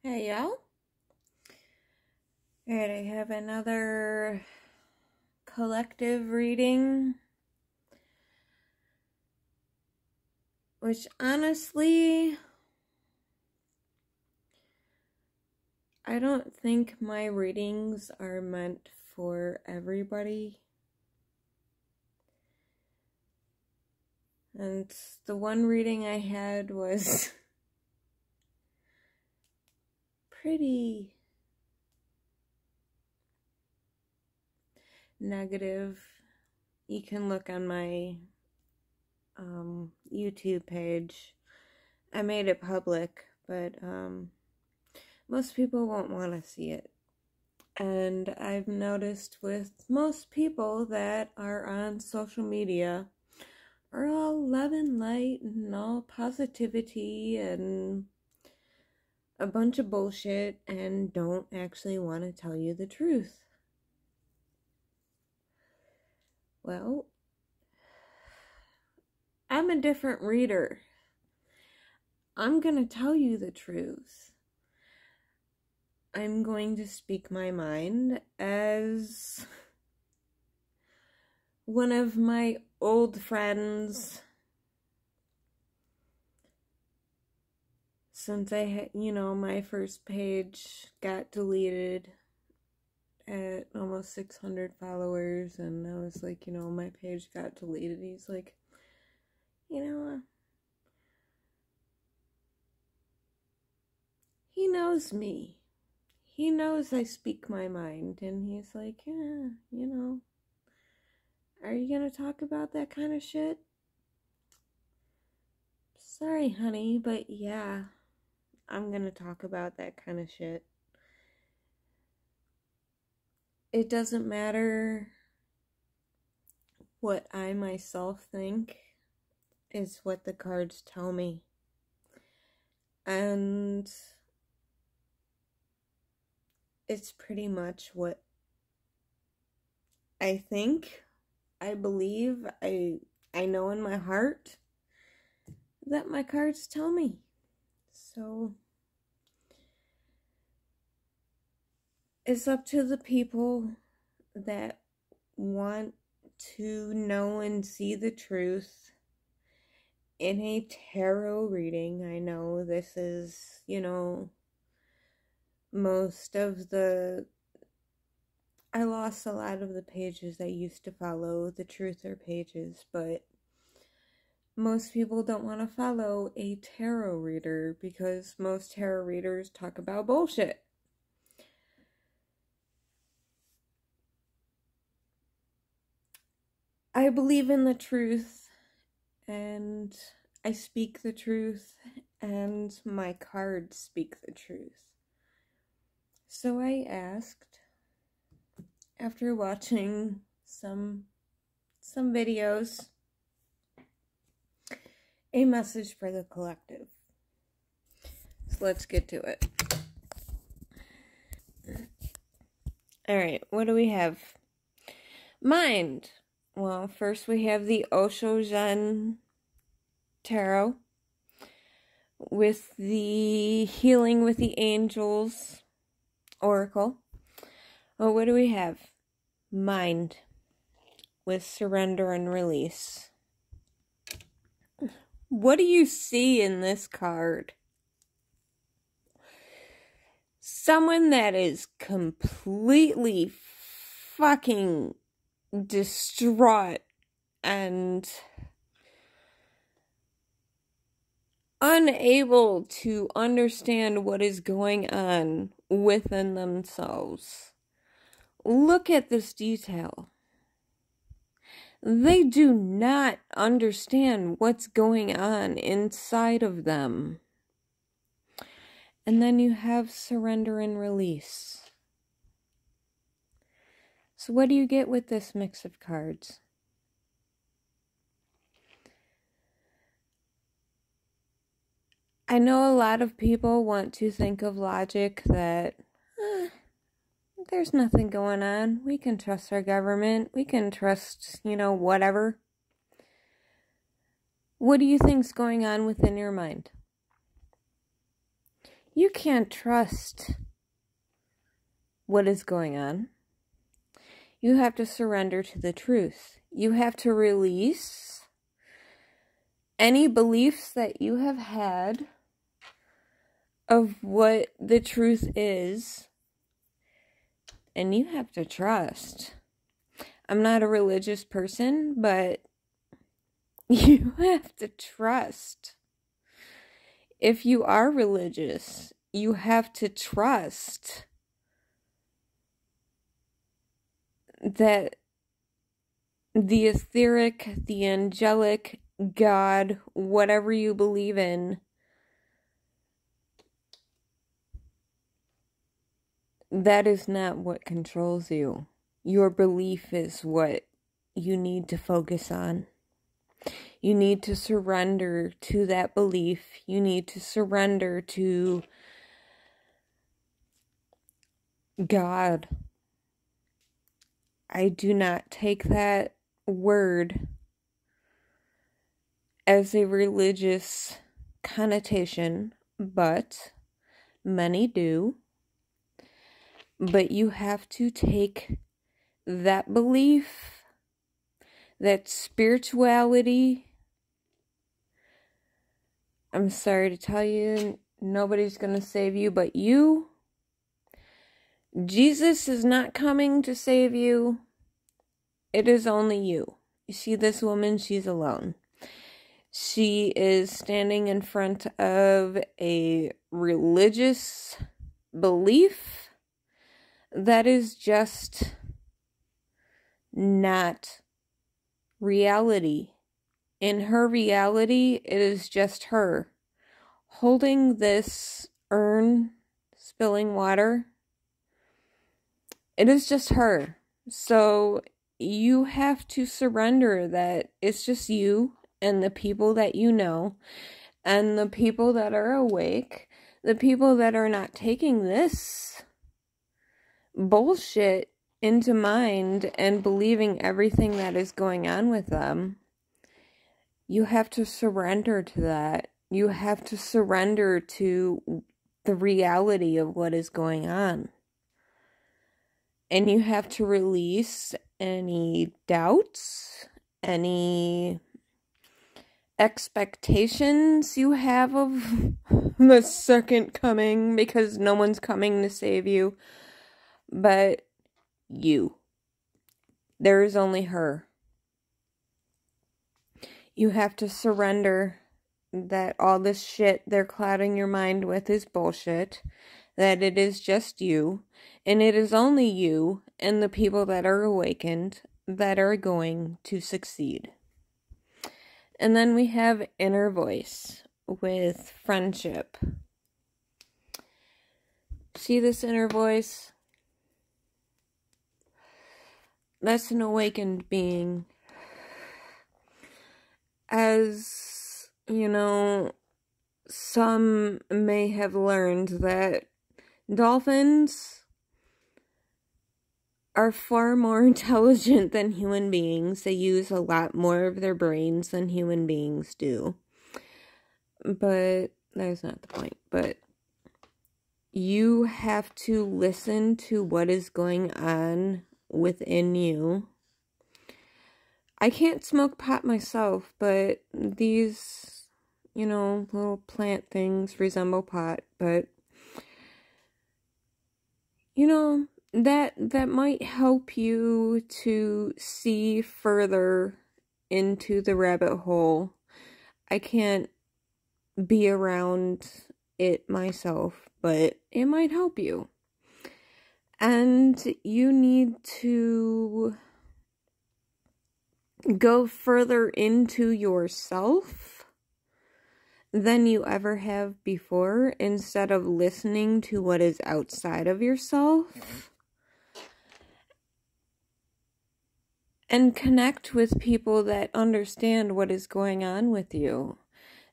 Hey y'all. Alright, I have another collective reading, which honestly, I don't think my readings are meant for everybody. And the one reading I had was pretty negative. You can look on my YouTube page. I made it public, but most people won't want to see it. And I've noticed with most people that are on social media are all love and light and all positivity and a bunch of bullshit and don't actually want to tell you the truth. Well, I'm a different reader. I'm going to tell you the truth. I'm going to speak my mind as one of my old friends, since I had, my first page got deleted at almost 600 followers, and I was like, my page got deleted. He's like, he knows me. He knows I speak my mind, and he's like, yeah, are you gonna talk about that kind of shit? Sorry, honey, but yeah, I'm gonna talk about that kind of shit. It doesn't matter what I myself think, is what the cards tell me. And it's pretty much what I think, I believe, I know in my heart that my cards tell me. So it's up to the people that want to know and see the truth in a tarot reading. I know this is, most of I lost a lot of the pages that used to follow the truther pages, but most people don't want to follow a tarot reader because most tarot readers talk about bullshit. I believe in the truth, and I speak the truth, and my cards speak the truth. So I asked, after watching some videos, a message for the collective. So let's get to it. Alright, what do we have? Mind. Well, first we have the Osho Zen Tarot with the Healing with the Angels Oracle. Well, what do we have? Mind with Surrender and Release. What do you see in this card? Someone that is completely fucking distraught and unable to understand what is going on within themselves. Look at this detail. They do not understand what's going on inside of them. And then you have Surrender and Release. So what do you get with this mix of cards? I know a lot of people want to think of logic that there's nothing going on. We can trust our government. We can trust, whatever. What do you think's going on within your mind? You can't trust what is going on. You have to surrender to the truth. You have to release any beliefs that you have had of what the truth is, and you have to trust. I'm not a religious person, but you have to trust. If you are religious, you have to trust that the etheric, the angelic, God, whatever you believe in, that is not what controls you. Your belief is what you need to focus on. You need to surrender to that belief. You need to surrender to God. I do not take that word as a religious connotation, but many do. But you have to take that belief, that spirituality. I'm sorry to tell you, nobody's going to save you but you. Jesus is not coming to save you. It is only you. You see this woman, she's alone. She is standing in front of a religious belief that is just not reality. In her reality, it is just her holding this urn, spilling water. It is just her. So you have to surrender that it's just you and the people that you know, and the people that are awake, the people that are not taking this bullshit into mind and believing everything that is going on with them. You have to surrender to that. You have to surrender to the reality of what is going on. And you have to release any doubts, any expectations you have of the second coming, because no one's coming to save you but you. There is only her. You have to surrender that all this shit they're clouding your mind with is bullshit, that it is just you, and it is only you and the people that are awakened that are going to succeed. And then we have inner voice with friendship. See this inner voice? That's an awakened being. As, you know, some may have learned that dolphins are far more intelligent than human beings. They use a lot more of their brains than human beings do. But that's not the point. But you have to listen to what is going on within you. I can't smoke pot myself, but these, you know, little plant things resemble pot. But, you know, that might help you to see further into the rabbit hole. I can't be around it myself, but it might help you. And you need to go further into yourself than you ever have before, instead of listening to what is outside of yourself. And connect with people that understand what is going on with you,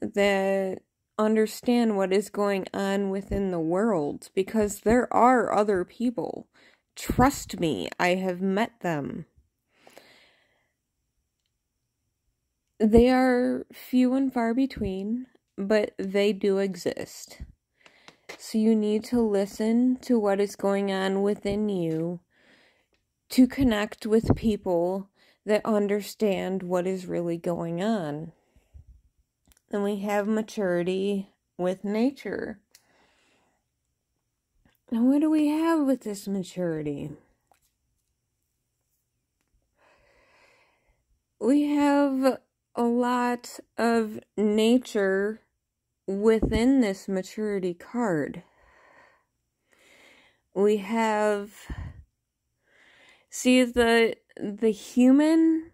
that understand what is going on within the world, because there are other people. Trust me, I have met them. They are few and far between, but they do exist. So you need to listen to what is going on within you to connect with people that understand what is really going on. Then we have maturity with nature. Now, what do we have with this maturity? We have a lot of nature within this maturity card. We have, see, the human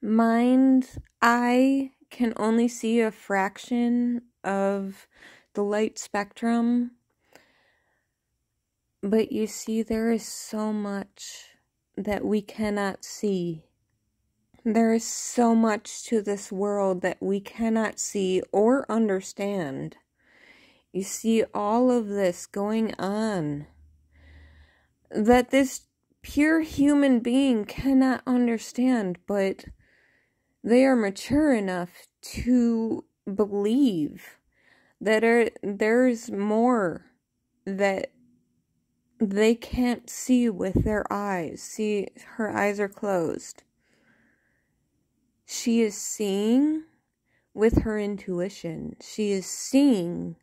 mind eye can only see a fraction of the light spectrum, but you see, there is so much that we cannot see. There is so much to this world that we cannot see or understand. You see all of this going on that this pure human being cannot understand, but they are mature enough to believe that there's more that they can't see with their eyes. See, her eyes are closed. She is seeing with her intuition. She is seeing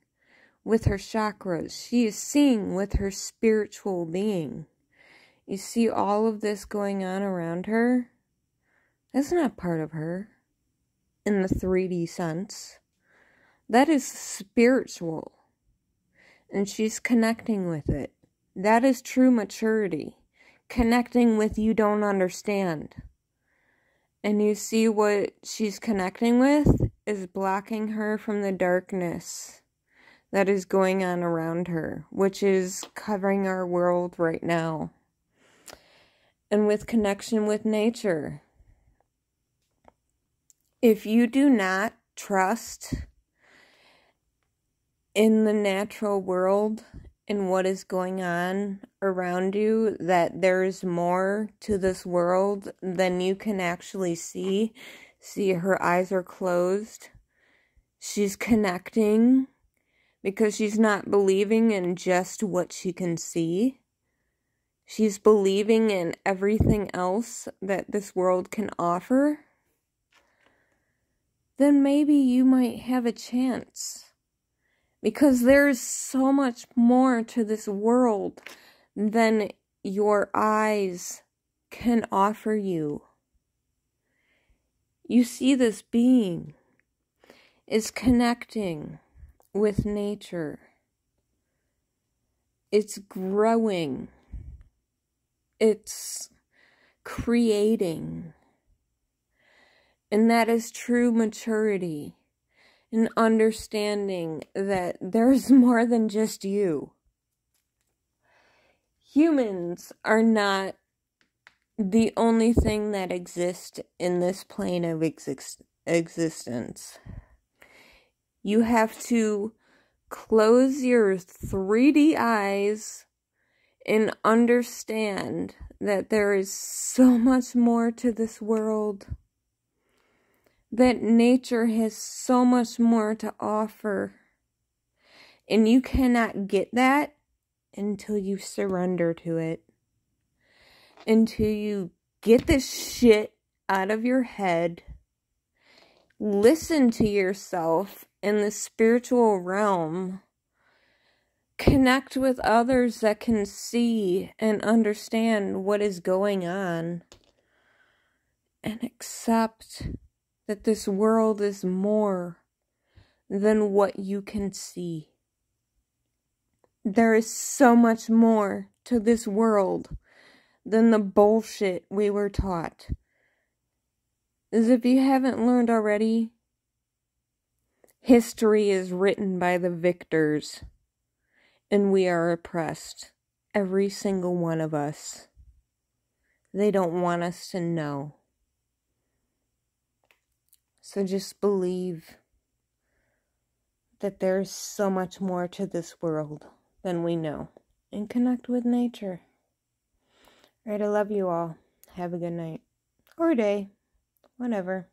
with her chakras. She is seeing with her spiritual being. You see all of this going on around her? That's not part of her in the 3D sense. That is spiritual. And she's connecting with it. That is true maturity. Connecting with you don't understand. And you see what she's connecting with is blocking her from the darkness that is going on around her, which is covering our world right now. And with connection with nature. If you do not trust in the natural world and what is going on around you, that there's more to this world than you can actually see. See, her eyes are closed. She's connecting because she's not believing in just what she can see. She's believing in everything else that this world can offer. Then maybe you might have a chance. Because there's so much more to this world than your eyes can offer you. You see, this being is connecting with nature. It's growing. It's creating. And that is true maturity. And understanding that there's more than just you. Humans are not the only thing that exists in this plane of existence. You have to close your 3D eyes and understand that there is so much more to this world. That nature has so much more to offer. And you cannot get that until you surrender to it. Until you get this shit out of your head. Listen to yourself in the spiritual realm. Connect with others that can see and understand what is going on. And accept that this world is more than what you can see. There is so much more to this world than the bullshit we were taught. As if you haven't learned already, history is written by the victors, and we are oppressed. Every single one of us. They don't want us to know. So just believe that there's so much more to this world than we know. And connect with nature. Alright, I love you all. Have a good night. Or day. Whatever.